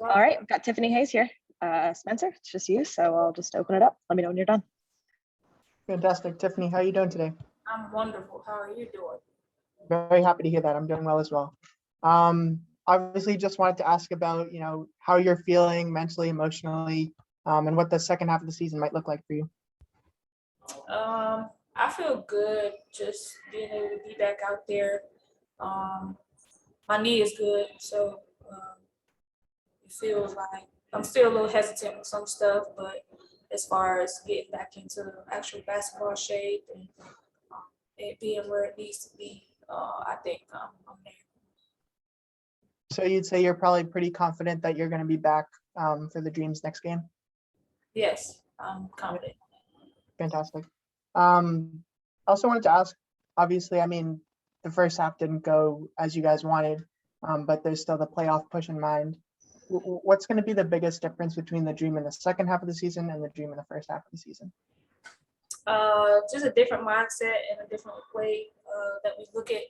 All right, we've got Tiffany Hayes here. Spencer, it's just you, so I'll just open it up. Let me know when you're done. Fantastic. Tiffany, how are you doing today? I'm wonderful. How are you doing? Very happy to hear that. I'm doing well as well. Obviously, just wanted to ask about, how you're feeling mentally, emotionally, and what the second half of the season might look like for you. I feel good just being able to be back out there. My knee is good, so it feels like I'm still a little hesitant with some stuff, but as far as getting back into actual basketball shape and it being where it needs to be, I think I'm there. So you'd say you're probably pretty confident that you're going to be back for the Dreams next game? Yes, I'm confident. Fantastic. I also wanted to ask, obviously, the first half didn't go as you guys wanted, but there's still the playoff push in mind. What's going to be the biggest difference between the Dream in the second half of the season and the Dream in the first half of the season? Just a different mindset and a different way that we look at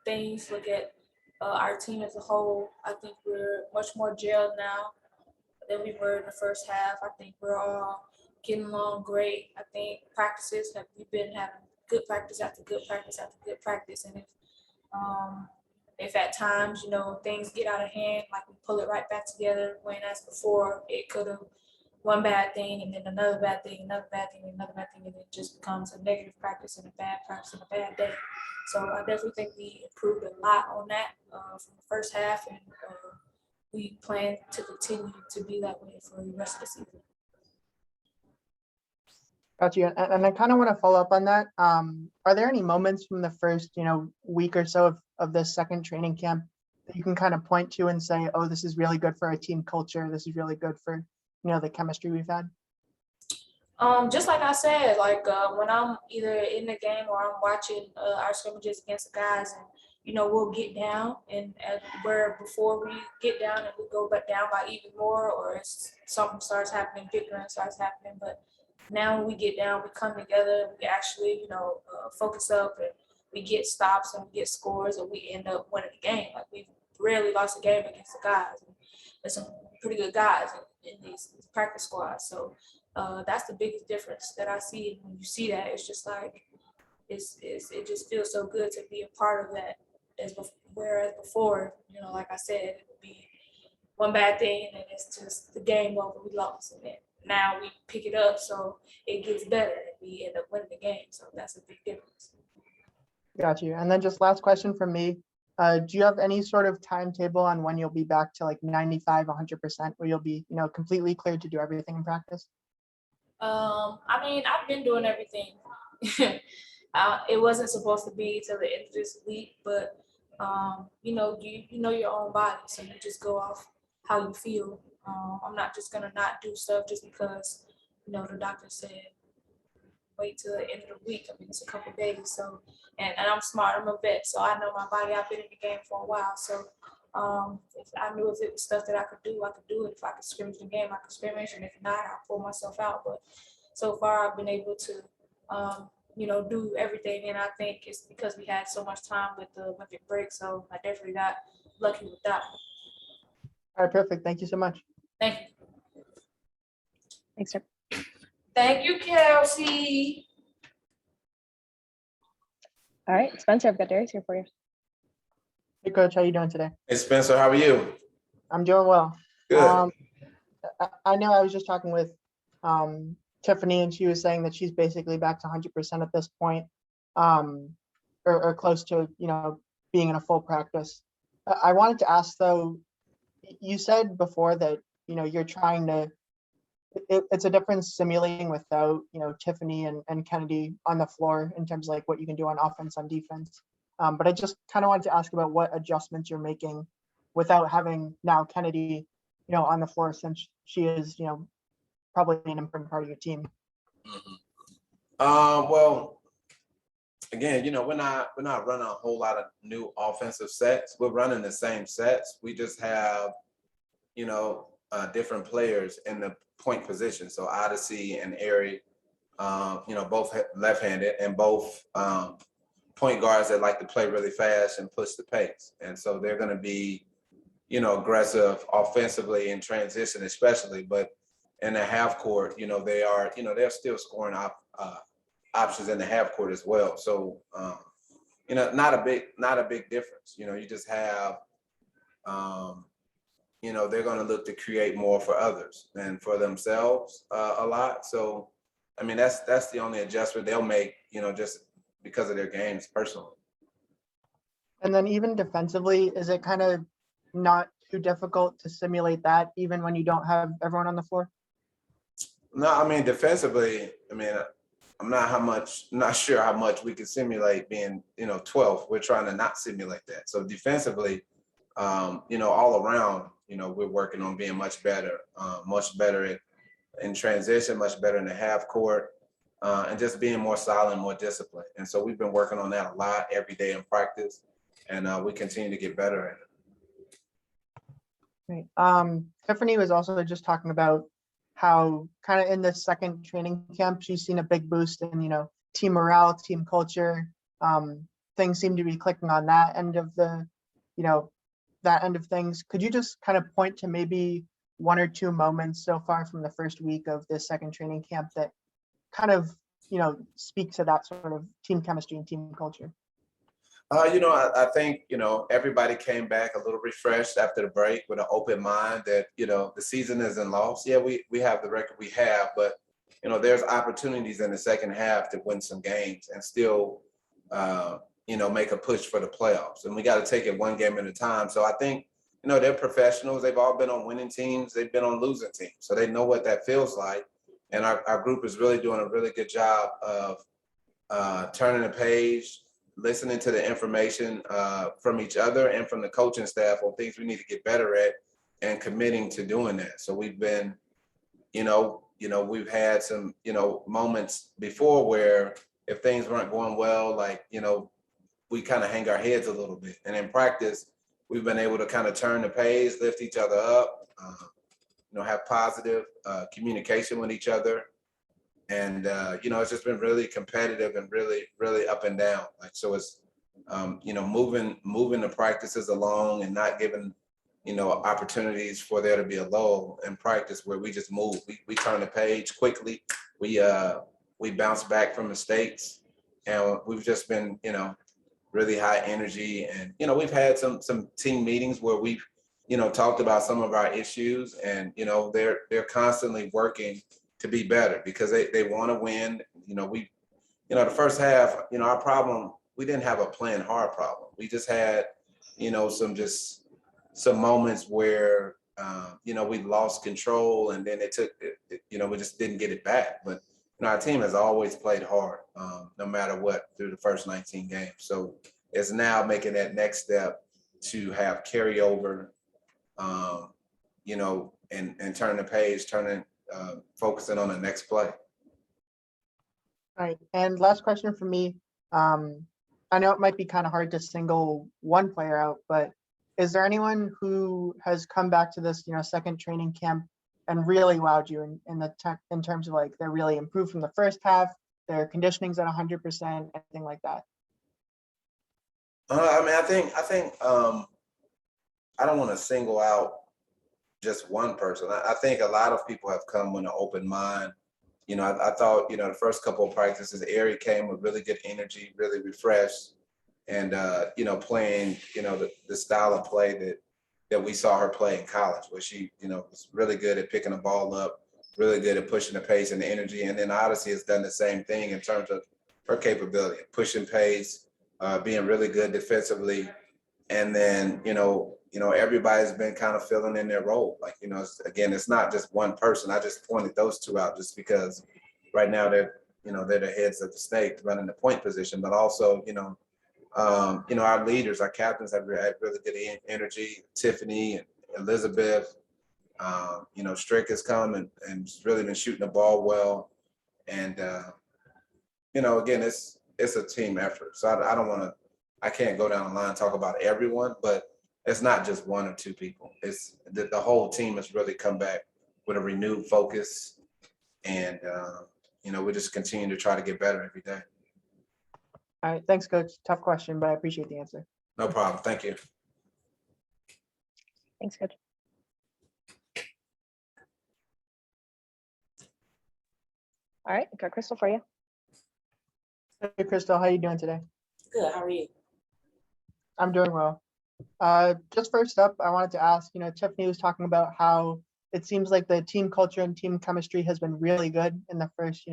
things, look at our team as a whole. I think we're much more gelled now than we were in the first half. I think we're all getting along great. I think we've been having good practice after good practice after good practice. And if at times, things get out of hand, like we pull it right back together, when as before, it could have one bad thing and then another bad thing, another bad thing, another bad thing, and it just becomes a negative practice and a bad practice and a bad day. So I definitely think we improved a lot on that from the first half, and we plan to continue to be that way for the rest of the season. Got you. And I kind of want to follow up on that. Are there any moments from the first, week or so of this second training camp that you can kind of point to and say, oh, this is really good for our team culture. This is really good for, the chemistry we've had? Just like I said, when I'm either in the game or I'm watching our scrimmages against the guys, and we'll get down, and where before we get down and we go back down by even more, or something starts happening bigger and starts happening. But now when we get down, we come together, we actually focus up, and we get stops and we get scores, and we end up winning the game. Like, we've rarely lost a game against the guys. There's some pretty good guys in these practice squads. So that's the biggest difference that I see. When you see that, it's just like it just feels so good to be a part of that. Whereas before, like I said, it would be one bad thing and it's just the game over, we lost. And then now we pick it up, so it gets better and we end up winning the game. So that's a big difference. Got you. And then just last question from me. Do you have any sort of timetable on when you'll be back to like 95, 100%, where you'll be, completely cleared to do everything in practice? I've been doing everything. It wasn't supposed to be till the end of this week, but you know your own body, so you just go off how you feel. I'm not just gonna not do stuff just because the doctor said wait till the end of the week. It's a couple days, so and I'm smart. I'm a vet, so I know my body. I've been in the game for a while, so if I knew if it was stuff that I could do, I could do it. If I could scrimmage the game, I could scrimmage, and if not, I'll pull myself out. But so far, I've been able to do everything, and I think it's because we had so much time with the Olympic break, so I definitely got lucky with that. All right, perfect. Thank you so much. Thank you. Thanks, sir. Thank you, Kelsey. All right, Spencer, I've got Darius here for you. Hey, Coach, how you doing today? Hey, Spencer, how are you? I'm doing well. Good. I know I was just talking with Tiffany, and she was saying that she's basically back to 100% at this point, or close to, being in a full practice. I wanted to ask, though, you said before that, you're trying to, it's a difference simulating without, Tiffany and Kennedy on the floor in terms of like what you can do on offense, on defense. But I just kind of wanted to ask about what adjustments you're making without having now Kennedy, on the floor, since she is, probably an important part of your team. Well, again, we're not running a whole lot of new offensive sets. We're running the same sets. We just have, different players in the point position. So Odyssey and Ari, both left-handed, and both point guards that like to play really fast and push the pace. And so they're going to be, aggressive offensively in transition, especially, but in the half court, they're still scoring options in the half court as well. So, not a big difference. You just have, they're going to look to create more for others than for themselves a lot. So, I mean, that's the only adjustment they'll make, just because of their games personally. And then even defensively, is it kind of not too difficult to simulate that even when you don't have everyone on the floor? No, I mean, defensively, I'm not sure how much we can simulate being, 12th. We're trying to not simulate that. So defensively, all around, we're working on being much better in transition, much better in the half court, and just being more solid, more disciplined. And so we've been working on that a lot every day in practice, and we continue to get better at it. Right. Tiffany was also just talking about how kind of in this second training camp, she's seen a big boost in, team morale, team culture. Things seem to be clicking on that end of that end of things. Could you just kind of point to maybe one or two moments so far from the first week of this second training camp that kind of, speak to that sort of team chemistry and team culture? I think, everybody came back a little refreshed after the break with an open mind that, the season isn't lost. Yeah, we have the record we have, but, there's opportunities in the second half to win some games and still, make a push for the playoffs. And we got to take it one game at a time. So I think, they're professionals. They've all been on winning teams. They've been on losing teams. So they know what that feels like. And our group is really doing a really good job of turning the page, listening to the information from each other and from the coaching staff on things we need to get better at and committing to doing that. So we've been, we've had some, moments before where if things weren't going well, like, we kind of hang our heads a little bit. And in practice, we've been able to kind of turn the page, lift each other up, have positive communication with each other. And, it's just been really competitive and really, really up and down. Like, so it's, moving the practices along and not giving, opportunities for there to be a lull in practice where we just move. We turn the page quickly. We bounce back from mistakes, and we've just been, really high energy. And, we've had some team meetings where we've, talked about some of our issues, and, they're constantly working to be better because they want to win. The first half, our problem, we didn't have a playing hard problem. We just had, some moments where, we lost control, and then we just didn't get it back. But, our team has always played hard, no matter what, through the first 19 games. So it's now making that next step to have carryover, and turn the page, focusing on the next play. All right. And last question for me. I know it might be kind of hard to single one player out, but is there anyone who has come back to this, second training camp and really wowed you in terms of like they're really improved from the first half, their conditioning's at 100%, anything like that? I think I don't want to single out just one person. I think a lot of people have come with an open mind. I thought, the first couple of practices, Ari came with really good energy, really refreshed, and, playing, the style of play that we saw her play in college, where she, was really good at picking the ball up, really good at pushing the pace and the energy. And then Odyssey has done the same thing in terms of her capability, pushing pace, being really good defensively. And then, everybody's been kind of filling in their role. Like, again, it's not just one person. I just pointed those two out just because right now they're the heads of the snake running the point position, but also, our leaders, our captains have really good energy. Tiffany and Elizabeth, Strick has come and really been shooting the ball well. And, again, it's a team effort. So I can't go down the line and talk about everyone, but it's not just one or two people. It's the whole team has really come back with a renewed focus, and we just continue to try to get better every day. All right, thanks, coach. Tough question, but I appreciate the answer. No problem. Thank you. Thanks, coach. All right, got Crystal for you. Hey, Crystal, how you doing today? Good, how are you? I'm doing well. Just first up, I wanted to ask, Tiffany was talking about how it seems like the team culture and team chemistry has been really good in the first,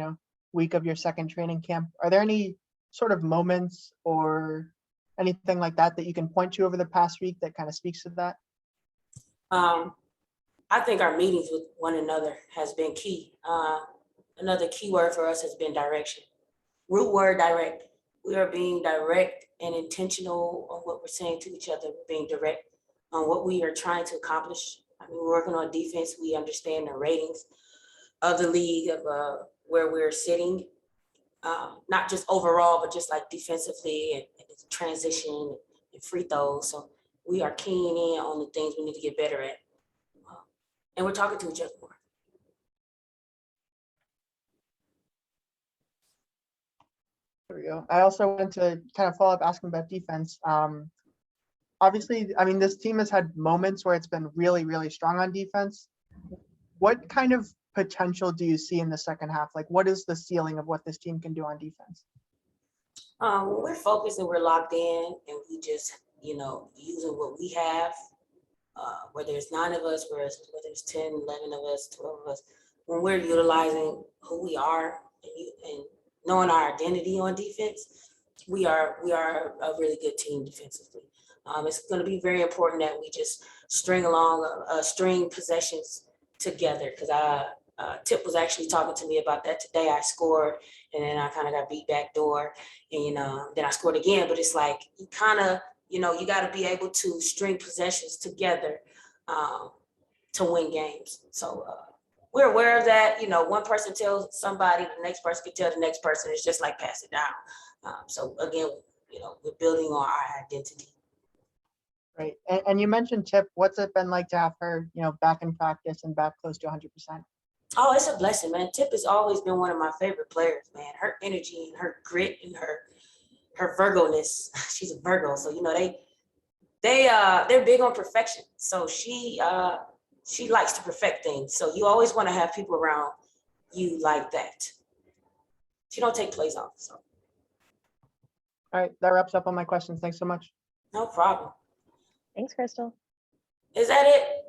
week of your second training camp. Are there any sort of moments or anything like that that you can point to over the past week that kind of speaks to that? I think our meetings with one another has been key. Another key word for us has been direction. Root word, direct. We are being direct and intentional on what we're saying to each other. We're being direct on what we are trying to accomplish. I mean, we're working on defense. We understand the ratings of the league, of where we're sitting, not just overall, but just like defensively and transition and free throws. So we are keying in on the things we need to get better at. And we're talking to each other more. There we go. I also wanted to kind of follow up asking about defense. Obviously, I mean, this team has had moments where it's been really, really strong on defense. What kind of potential do you see in the second half? Like, what is the ceiling of what this team can do on defense? When we're focused and we're locked in and we just, using what we have, whether it's 9 of us, whether it's 10, 11 of us, 12 of us, when we're utilizing who we are and knowing our identity on defense, we are a really good team defensively. It's going to be very important that we just string possessions together, because Tip was actually talking to me about that today. I scored and then I kind of got beat back door, and then I scored again. But it's like you kind of, you got to be able to string possessions together to win games. So we're aware of that. One person tells somebody, the next person can tell the next person. It's just like pass it down. So again, we're building on our identity. Right. And you mentioned Tip. What's it been like to have her, back in practice and back close to 100%? Oh, it's a blessing, man. Tip has always been one of my favorite players, man. Her energy and her grit and her Virgo-ness. She's a Virgo, so they're big on perfection. So she likes to perfect things. So you always want to have people around you like that. She don't take plays off. So. All right, that wraps up all my questions. Thanks so much. No problem. Thanks, Crystal. Is that it?